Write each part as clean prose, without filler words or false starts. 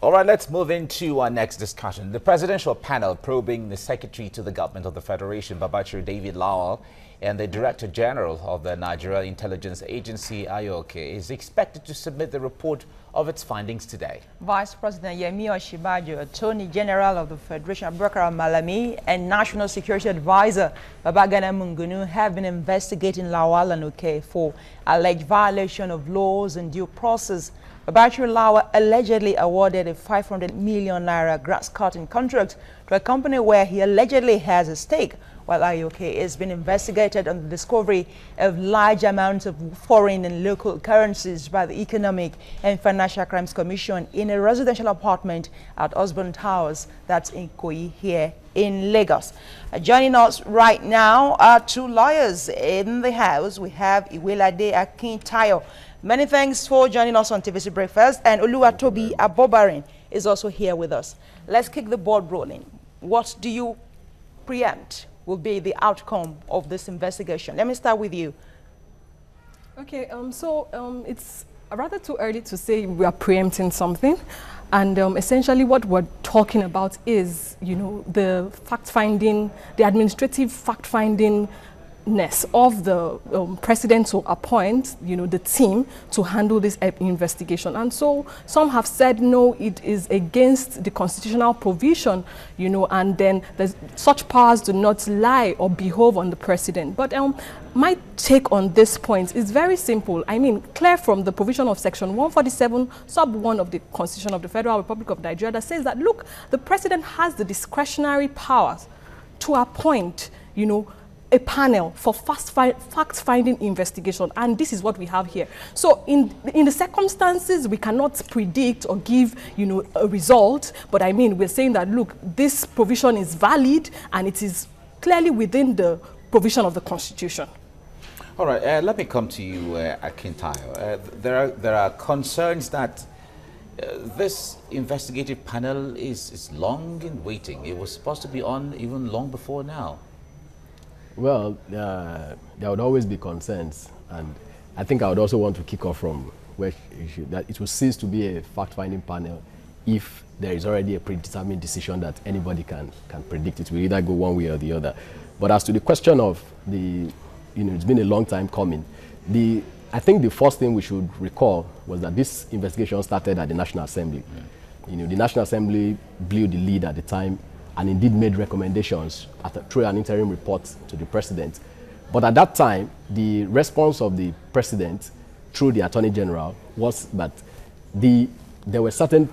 All right, let's move into our next discussion. The presidential panel probing the Secretary to the Government of the Federation, Babachir David Lawal, and the Director General of the Nigeria Intelligence Agency, IOK, is expected to submit the report of its findings today. Vice President Yemi Osinbajo, Attorney General of the Federation, Abubakar Malami, and National Security Advisor Babagana Mungunu have been investigating Lawal and OK for alleged violation of laws and due process. Babachir Lawal allegedly awarded a 500 million naira grass-cutting contract to a company where he allegedly has a stake, while IOK is being investigated on the discovery of large amounts of foreign and local currencies by the Economic and Financial Crimes Commission in a residential apartment at Osborne Towers, that's in Ikoyi here in Lagos. Joining us right now are two lawyers in the house. We have Iwelade Akintayo. Many thanks for joining us on TVC Breakfast, and Oluwatobi Abobarin is also here with us. Let's kick the ball rolling. What do you preempt will be the outcome of this investigation? Let me start with you. Okay, it's rather too early to say we are preempting something. And essentially what we're talking about is, the fact-finding, the administrative fact-finding of the president to appoint, the team to handle this investigation. And so some have said, no, it is against the constitutional provision, and then such powers do not lie or behove on the president. But my take on this point is very simple. I mean, clear from the provision of Section 147, sub 1 of the Constitution of the Federal Republic of Nigeria that says that, look, the president has the discretionary powers to appoint, a panel for fact-finding investigation, and this is what we have here. So in the circumstances, we cannot predict or give, a result, but I mean, we're saying that, look, this provision is valid and it is clearly within the provision of the Constitution. All right, let me come to you, Akintayo. There are concerns that this investigative panel is long in waiting. It was supposed to be on even long before now. Well, there would always be concerns, and I think I would also want to kick off from where that it will cease to be a fact-finding panel if there is already a predetermined decision that anybody can predict. It will either go one way or the other. But as to the question of it's been a long time coming. I think the first thing we should recall was that this investigation started at the National Assembly. The National Assembly blew the lead at the time, and indeed made recommendations through an interim report to the president. But at that time, the response of the president through the Attorney General was that there were certain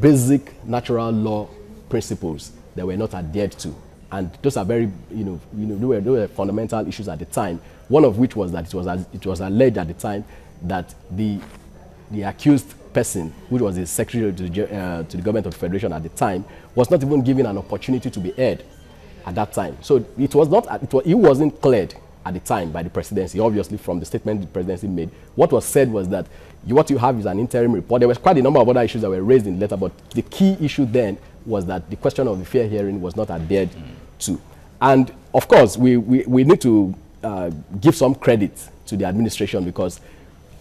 basic natural law principles that were not adhered to. And those are very, they were fundamental issues at the time. One of which was that it was alleged at the time that the accused person, which was the secretary to the government of the Federation at the time, was not even given an opportunity to be heard at that time. So it wasn't cleared at the time by the presidency, obviously from the statement the presidency made. What was said was that what you have is an interim report. There was quite a number of other issues that were raised in the letter, but the key issue then was that the question of the fair hearing was not adhered to. And of course, we need to give some credit to the administration, because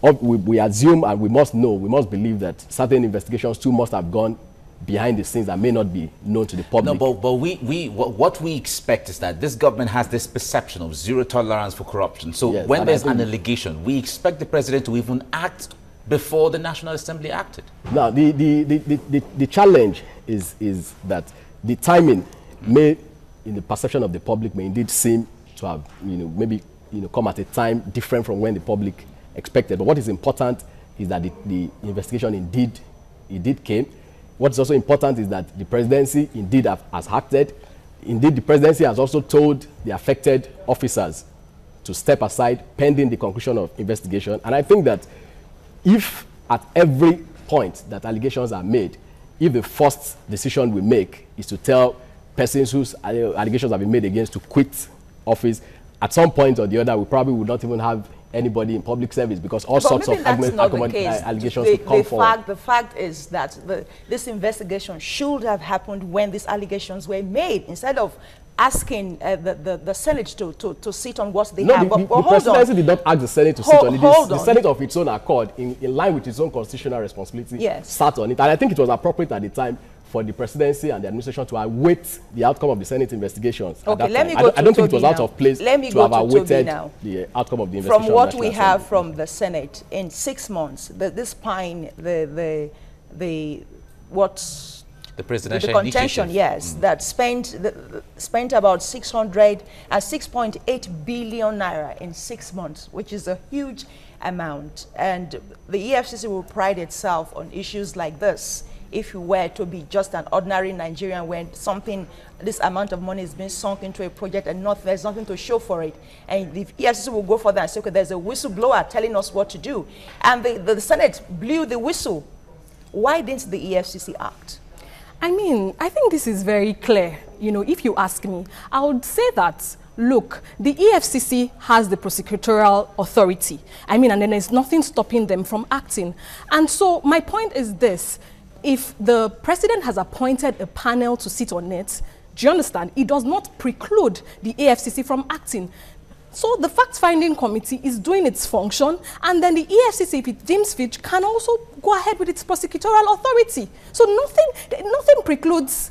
we assume and we must believe that certain investigations too must have gone behind the scenes that may not be known to the public. No, but what we expect is that this government has this perception of zero tolerance for corruption. So yes, when there's an allegation, we expect the president to even act before the National Assembly acted. Now, the challenge is that the timing may, in the perception of the public, may indeed seem to have, maybe, come at a time different from when the public expected. But what is important is that the investigation indeed came. What is also important is that the presidency indeed has acted. Indeed, the presidency has also told the affected officers to step aside pending the conclusion of investigation. And I think that if at every point that allegations are made, if the first decision we make is to tell persons whose allegations have been made against to quit office, at some point or the other, we probably would not even have anybody in public service, because all sorts of allegations will come forward. The fact is that this investigation should have happened when these allegations were made, instead of asking the Senate to sit on what they no, have. The presidency did not ask the Senate to sit on it. The Senate of its own accord, in line with its own constitutional responsibility, sat on it. And I think it was appropriate at the time for the presidency and the administration to await the outcome of the Senate investigations. Okay, let me go to I don't think it was out of place to have awaited the outcome of the investigation. From what we have from the Senate, in 6 months, this pine, the presidential contention, yes, that spent about 6.8 billion naira in 6 months, which is a huge amount. And the EFCC will pride itself on issues like this. If you were to be just an ordinary Nigerian, when this amount of money is being sunk into a project and there's nothing to show for it, and the EFCC will go further and say, okay, there's a whistleblower telling us what to do, and the Senate blew the whistle. Why didn't the EFCC act? I mean, I think this is very clear. You know, if you ask me, I would say that, look, the EFCC has the prosecutorial authority. I mean, and then there's nothing stopping them from acting. And so my point is this: if the president has appointed a panel to sit on it, do you understand? It does not preclude the EFCC from acting. So the fact-finding committee is doing its function, and then the EFCC, if it deems fit, can also go ahead with its prosecutorial authority. So nothing precludes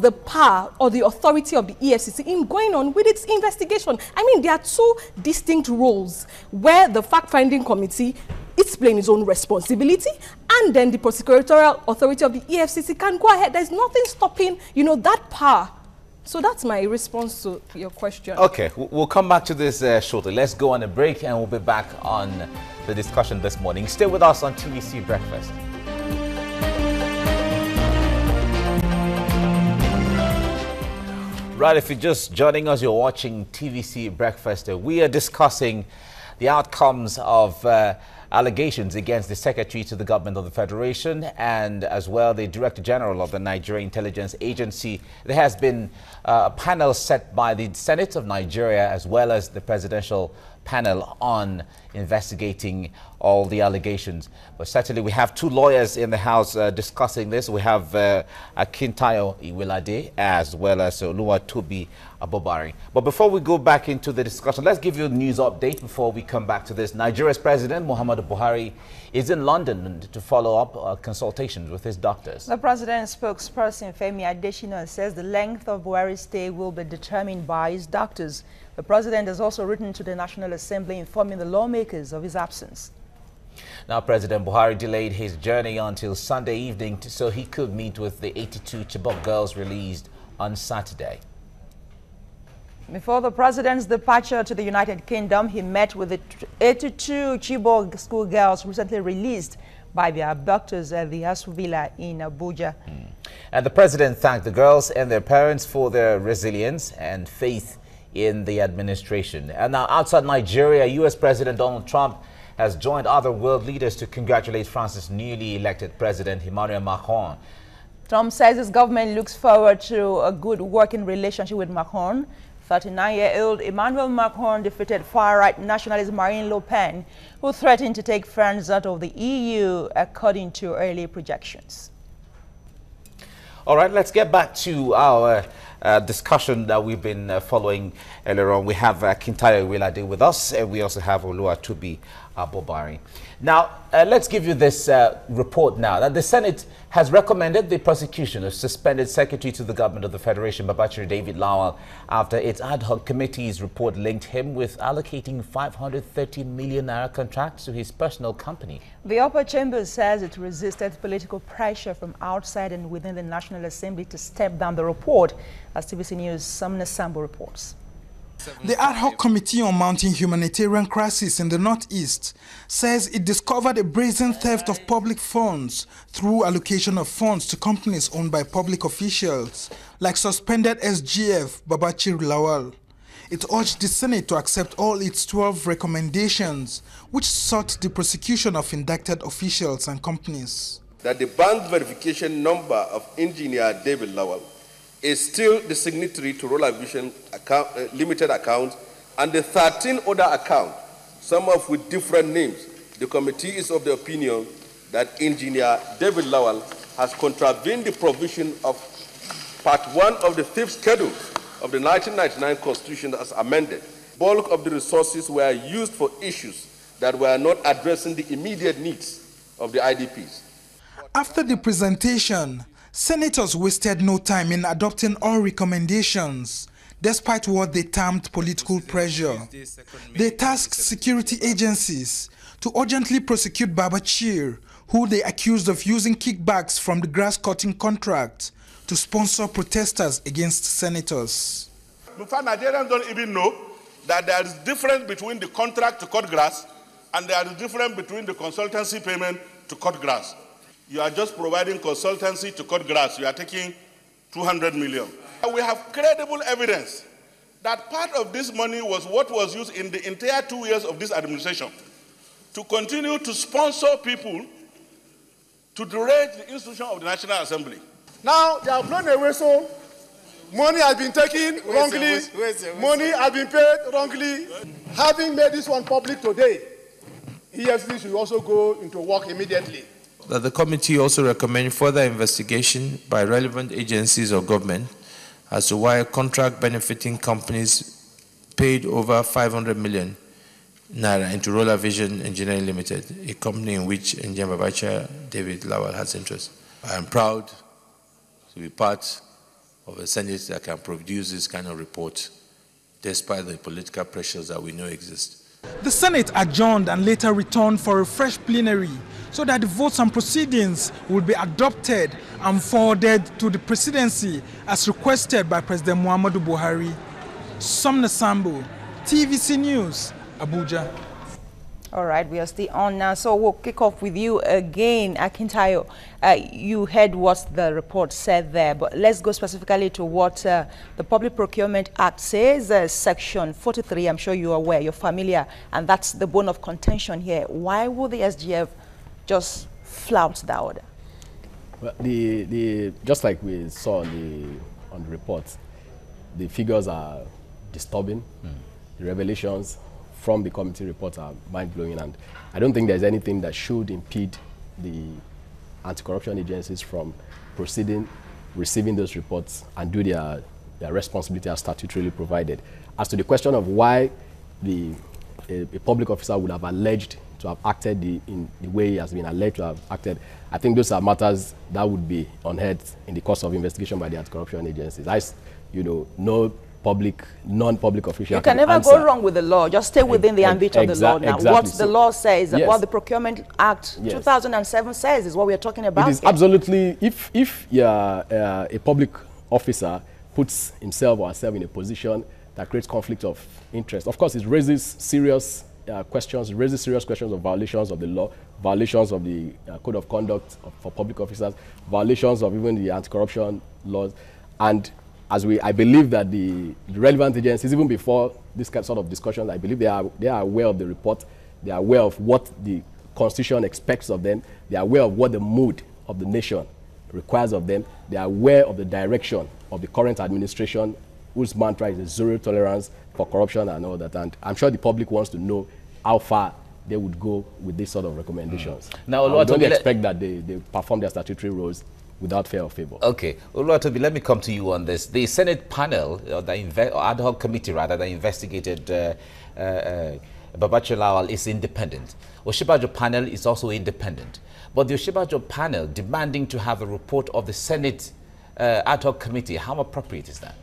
the power or the authority of the EFCC in going on with its investigation. I mean, there are two distinct roles where the fact-finding committee is playing its own responsibility, and then the prosecutorial authority of the EFCC can go ahead. There's nothing stopping, you know, that power. So that's my response to your question. Okay, we'll come back to this shortly. Let's go on a break and we'll be back on the discussion this morning. Stay with us on TVC Breakfast. Right, if you're just joining us, you're watching TVC Breakfast. We are discussing the outcomes of allegations against the Secretary to the Government of the Federation and as well the Director General of the Nigerian Intelligence Agency. There has been a panel set by the Senate of Nigeria as well as the presidential panel on investigating all the allegations. But certainly we have two lawyers in the House discussing this. We have Akintayo Iwelade as well as Oluwatobi Abobari. But before we go back into the discussion, let's give you a news update before we come back to this. Nigeria's President Muhammadu Buhari is in London to follow up consultations with his doctors. The president's spokesperson Femi Adesina says the length of Buhari's stay will be determined by his doctors. The president has also written to the National Assembly informing the lawmakers of his absence. Now, President Buhari delayed his journey until Sunday evening so he could meet with the 82 Chibok girls released on Saturday. Before the president's departure to the United Kingdom, he met with the 82 Chibok schoolgirls recently released by their abductors at the Asu Villa in Abuja. And the president thanked the girls and their parents for their resilience and faith in the administration. And now outside Nigeria, U.S. President Donald Trump has joined other world leaders to congratulate France's newly elected president, Emmanuel Macron. Trump says his government looks forward to a good working relationship with Macron. 39-year-old Emmanuel Macron defeated far-right nationalist Marine Le Pen, who threatened to take France out of the EU, according to early projections. All right, let's get back to our discussion that we've been following earlier on. We have Kintayo Iwelade with us, and we also have Oluwatobi Abobari. Now, let's give you this report now. That the Senate has recommended the prosecution of suspended Secretary to the Government of the Federation, Babachir David Lawal, after its ad hoc committee's report linked him with allocating 530 million naira contracts to his personal company. The upper chamber says it resisted political pressure from outside and within the National Assembly to step down the report, as TVC News' Sumner Sambo reports. The ad hoc committee on mounting humanitarian crisis in the Northeast says it discovered a brazen theft of public funds through allocation of funds to companies owned by public officials, like suspended SGF Babachir Lawal. It urged the Senate to accept all its 12 recommendations, which sought the prosecution of indicted officials and companies. That the bank verification number of engineer David Lawal is still the signatory to Roller Vision Limited account and the 13 other accounts, some of with different names. The committee is of the opinion that engineer David Lawal has contravened the provision of Part 1 of the 5th schedule of the 1999 Constitution as amended, bulk of the resources were used for issues that were not addressing the immediate needs of the IDPs. After the presentation, senators wasted no time in adopting all recommendations, despite what they termed political pressure. They tasked security agencies to urgently prosecute Babachir, who they accused of using kickbacks from the grass-cutting contract to sponsor protesters against senators. In fact, Nigerians don't even know that there is difference between the contract to cut grass and there is difference between the consultancy payment to cut grass. You are just providing consultancy to cut grass. You are taking 200 million. We have credible evidence that part of this money was what was used in the entire 2 years of this administration to continue to sponsor people to derail the institution of the National Assembly. Now they have blown a whistle. Money has been taken wrongly. Money has been paid wrongly. Having made this one public today, EFCC should also go into work immediately. That the committee also recommend further investigation by relevant agencies of government as to why contract benefiting companies paid over 500 million naira into Roller Vision Engineering Limited, a company in which Engineer Babachir David Lawal has interest. I am proud to be part of a Senate that can produce this kind of report despite the political pressures that we know exist. The Senate adjourned and later returned for a fresh plenary so that the votes and proceedings would be adopted and forwarded to the presidency as requested by President Muhammadu Buhari. Somna Sambo, TVC News, Abuja. All right, we are still on now, so we'll kick off with you again, Akintayo. You heard what the report said there, but let's go specifically to what the Public Procurement Act says, Section 43. I'm sure you're aware, you're familiar, and that's the bone of contention here. Why would the SGF just flout that order? Well, just like we saw on the report, the figures are disturbing. The revelations from the committee report are mind-blowing, and I don't think there's anything that should impede the anti-corruption agencies from receiving those reports and do their responsibility as statutorily provided. As to the question of why a public officer would have alleged to have acted in the way he has been alleged to have acted, I think those are matters that would be unearthed in the course of investigation by the anti-corruption agencies. No non-public official. You can never go wrong with the law. Just stay within the ambit of the law now. Exactly. What the law says, yes. what the Procurement Act 2007 says is what we are talking about. It is absolutely, if a public officer puts himself or herself in a position that creates conflict of interest, of course it raises serious questions, of violations of the law, violations of the code of conduct for public officers, violations of even the anti-corruption laws, and I believe that the relevant agencies, even before this sort of discussion, I believe they are aware of the report, they are aware of what the Constitution expects of them, they are aware of what the mood of the nation requires of them, they are aware of the direction of the current administration, whose mantra is zero tolerance for corruption and all that, and I'm sure the public wants to know how far they would go with this sort of recommendations. Now, I don't expect that they perform their statutory roles without fear or favor. Okay. Oluwatobi, let me come to you on this. The Senate panel, the ad hoc committee rather, that investigated Babachir Lawal is independent. Osinbajo panel is also independent. But the Osinbajo panel demanding to have a report of the Senate ad hoc committee, how appropriate is that?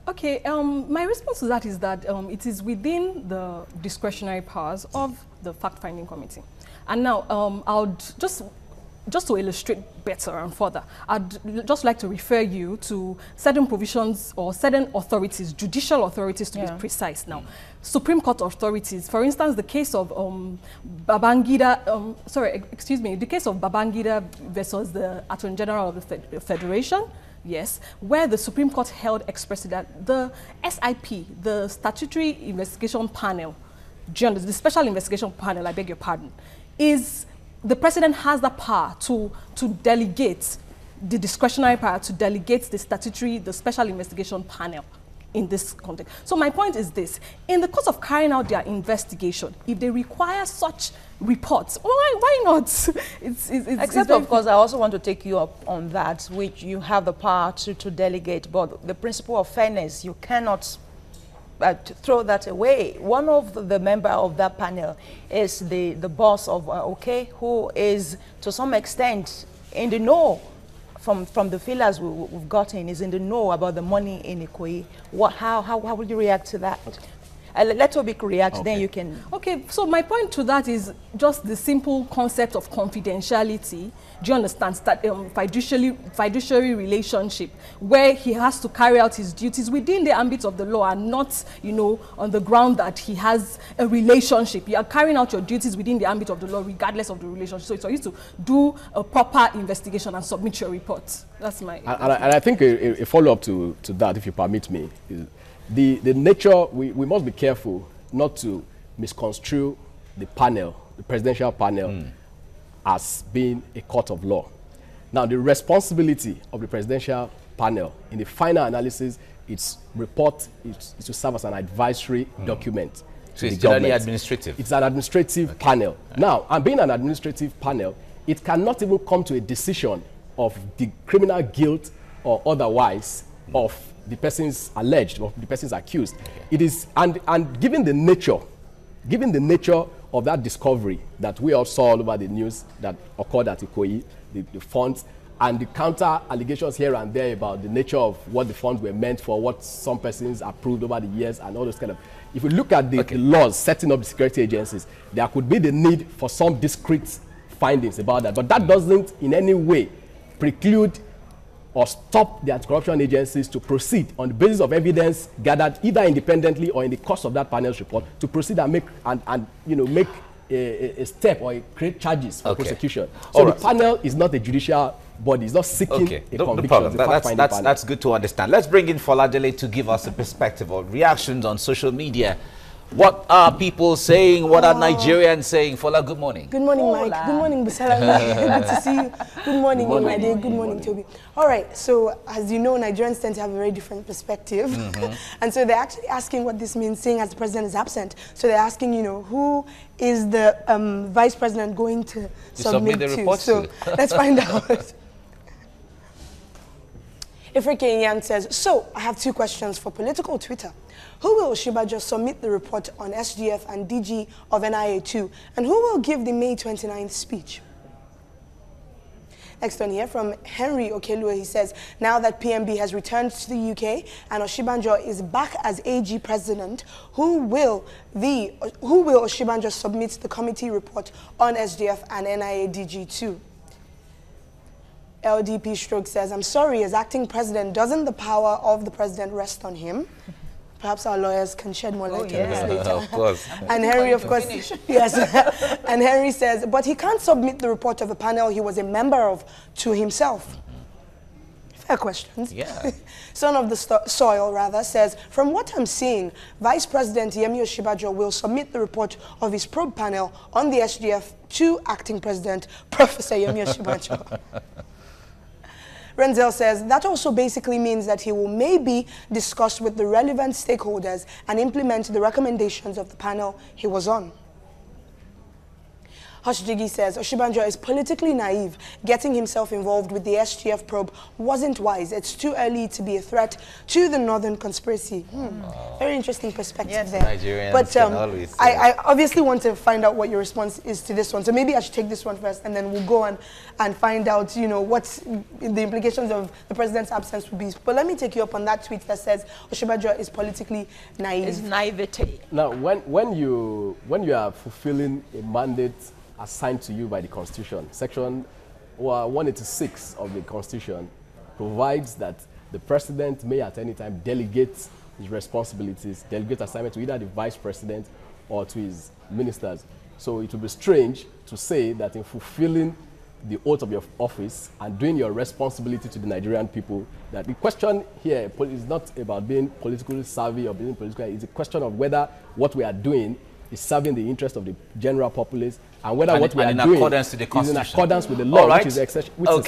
Okay, my response to that is that it is within the discretionary powers of the fact-finding committee. And now, I would just to illustrate better and further, I'd just like to refer you to certain provisions or certain authorities, judicial authorities to be precise now. Supreme Court authorities, for instance, the case of Babangida versus the Attorney General of the Federation, yes, where the Supreme Court held expressly that the SIP, the Statutory Investigation Panel, the Special Investigation Panel, I beg your pardon, the president has the power to delegate, the discretionary power to delegate the Special Investigation Panel in this context. So my point is this: in the course of carrying out their investigation, if they require such reports, why not? Except, of course, I also want to take you up on that, which you have the power to delegate, but the principle of fairness, you cannot throw that away. One of the member of that panel is the boss of OK, who is to some extent in the know from the feelers we've gotten, is in the know about the money in Ikoyi. How would you react to that? Let Tobik react, then you can... Okay, so my point to that is just the simple concept of confidentiality. Do you understand that fiduciary relationship, where he has to carry out his duties within the ambit of the law and not, you know, on the ground that he has a relationship. You are carrying out your duties within the ambit of the law regardless of the relationship. So it's for you to do a proper investigation and submit your report. That's my... And I think a follow-up to that, if you permit me, is the nature, we must be careful not to misconstrue the panel, the presidential panel, as being a court of law. Now, the responsibility of the presidential panel in the final analysis, its report is to serve as an advisory document. So it's generally administrative. It's an administrative panel. Now, and being an administrative panel, it cannot even come to a decision of the criminal guilt or otherwise of the persons alleged or the persons accused. It is, and given the nature of that discovery that we all saw all over the news that occurred at Ikoyi, the funds, and the counter allegations here and there about the nature of what the funds were meant for, what some persons approved over the years, and all those kind of... If you look at the laws setting up the security agencies, there could be the need for some discrete findings about that. But that doesn't in any way preclude or stop the anti-corruption agencies to proceed on the basis of evidence gathered either independently or in the course of that panel's report to proceed and make make a step or create charges for prosecution. So the panel is not a judicial body; it's not seeking a conviction. That's good to understand. Let's bring in Foladele to give us a perspective or reactions on social media. What are people saying? What are Nigerians saying? Fola, good morning. Good morning, Mike. Good morning, Busala. Good to see you. Good morning, Imade. Good morning, Toby. All right, so as you know, Nigerians tend to have a very different perspective. And so they're actually asking what this means, seeing as the president is absent. So they're asking, you know, who is the vice president going to submit the to? report So let's find out. Ifrike Yang says, so I have two questions for political Twitter. Who will Osinbajo submit the report on SGF and DG of NIA2? And who will give the May 29th speech? Next one here from Henry Okelua, he says, now that PMB has returned to the UK and Osinbajo is back as AG president, who will Osinbajo submit the committee report on SGF and NIA DG2? LDP Stroke says, I'm sorry, as acting president, doesn't the power of the president rest on him? Perhaps our lawyers can shed more light on this later. Of course. And Henry, of course, yes. And Henry says, but he can't submit the report of a panel he was a member of to himself. Fair questions. Yeah. Son of the Soil, rather, says, from what I'm seeing, Vice President Yemi Osinbajo will submit the report of his probe panel on the SGF to acting president, Professor Yemi Osinbajo. Renzel says, that also basically means that he will maybe discuss with the relevant stakeholders and implement the recommendations of the panel he was on. Hushjigi says, Osinbajo is politically naive. Getting himself involved with the SGF probe wasn't wise. It's too early to be a threat to the Northern conspiracy. Very interesting perspective there. Nigerians but always I obviously want to find out what your response is to this one. So maybe I should take this one first, and then we'll go on and find out, you know, what the implications of the president's absence would be. But let me take you up on that tweet that says Osinbajo is politically naive. It's naivety. Now, when you are fulfilling a mandate assigned to you by the Constitution, Section 186 of the Constitution provides that the president may at any time delegate his responsibilities, delegate assignment to either the vice president or to his ministers. So it would be strange to say that in fulfilling the oath of your office and doing your responsibility to the Nigerian people, that the question here is not about being politically savvy or being political. It's a question of whether what we are doing is serving the interest of the general populace, and whether what we are doing accordance to the Constitution. is in accordance with the law, right. which is okay.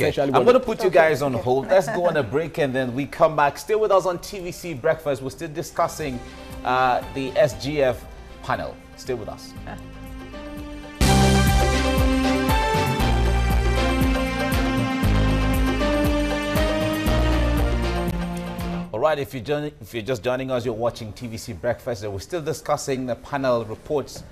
essentially I'm going to put you guys on hold. Let's go on a break, and then we come back. Stay with us on TVC Breakfast. We're still discussing the SGF panel. Stay with us. All right, if you're just joining us, you're watching TVC Breakfast. We're still discussing the panel reports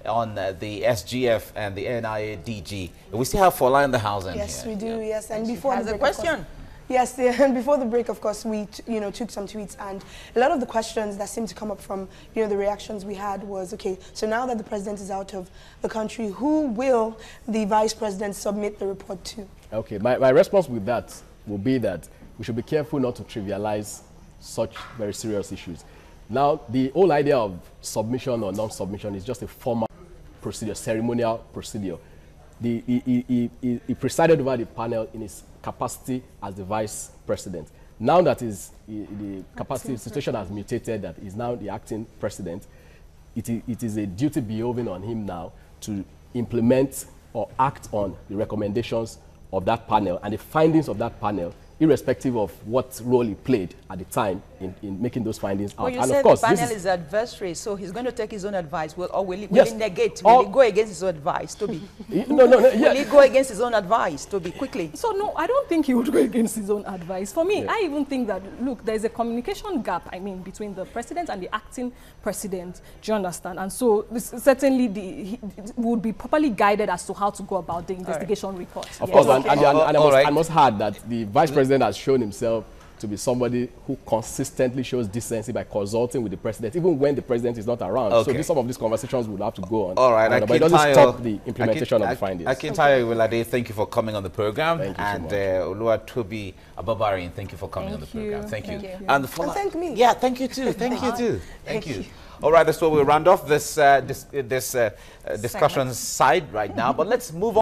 on the SGF and the NIADG. We still have Fola in the house. Yes, we do. Yeah. Yes, and before the question. Yes, and before the break, of course, we took some tweets, and a lot of the questions that seemed to come up from the reactions we had was, okay, so now that the president is out of the country, who will the vice president submit the report to? Okay, my response with that will be that we should be careful not to trivialize such very serious issues. Now, the whole idea of submission or non-submission is just a formal procedure, ceremonial procedure. He presided over the panel in his capacity as the vice president. Now that the capacity situation has mutated, that is now the acting president, it is a duty behoving on him now to implement or act on the recommendations of that panel and the findings of that panel, irrespective of what role he played at the time in making those findings out. Well, you said of course, the panel is adversary, so he's going to take his own advice. Will he negate? Will he go against his own advice, Toby? No, Will he go against his own advice, Toby, quickly? So, no, I don't think he would go against his own advice. For me, I even think that, look, there's a communication gap, between the president and the acting president. Do you understand? And so, certainly, he would be properly guided as to how to go about the investigation report. Of course, and I must add that the vice president has shown himself to be somebody who consistently shows decency by consulting with the president, even when the president is not around. So some of these conversations will have to go on. All right, but it doesn't stop the implementation of the findings. Akintayo Wilade, thank you for coming on the program. Thank you so much. And Oluwatobi Ababarin, thank you for coming on the program. Thank you. And thank me. Yeah, thank you too. Thank you too. Thank you. All right, that's where we'll round off this discussion side right now. But let's move on.